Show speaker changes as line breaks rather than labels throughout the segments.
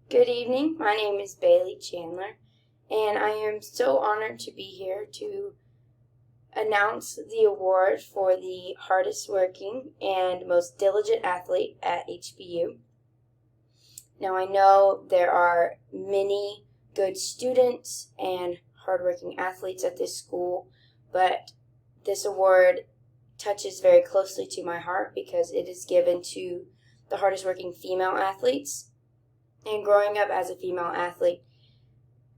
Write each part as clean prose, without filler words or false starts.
Good evening. My name is Bailey Chandler, and I am so honored to be here to announce the award for the hardest working and most diligent athlete at HBU. Now, I know there are many good students and hardworking athletes at this school, but this award touches very closely to my heart because it is given to the hardest working female athletes. And growing up as a female athlete,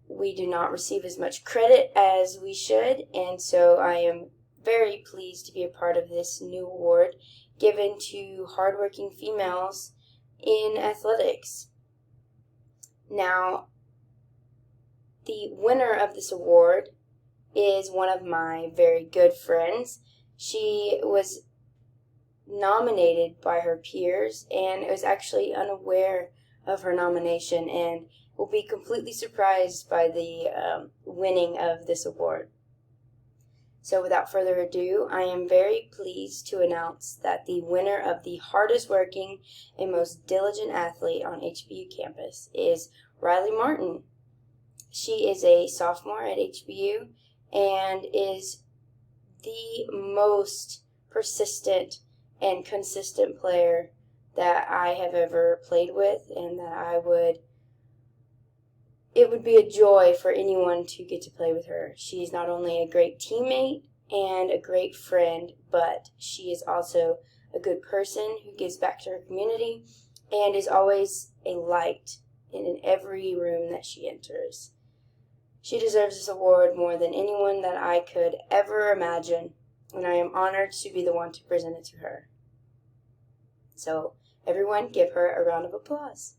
we do not receive as much credit as we should, and so I am very pleased to be a part of this new award given to hardworking females in athletics. Now, the winner of this award is one of my very good friends. She was nominated by her peers and was actually unaware of her nomination and will be completely surprised by the winning of this award. So without further ado, I am very pleased to announce that the winner of the hardest working and most diligent athlete on HBU campus is Riley Martin. She is a sophomore at HBU and is the most persistent and consistent player that I have ever played with, and that it would be a joy for anyone to get to play with her. She's not only a great teammate and a great friend, but she is also a good person who gives back to her community and is always a light in every room that she enters. She deserves this award more than anyone that I could ever imagine, and I am honored to be the one to present it to her. So, everyone give her a round of applause.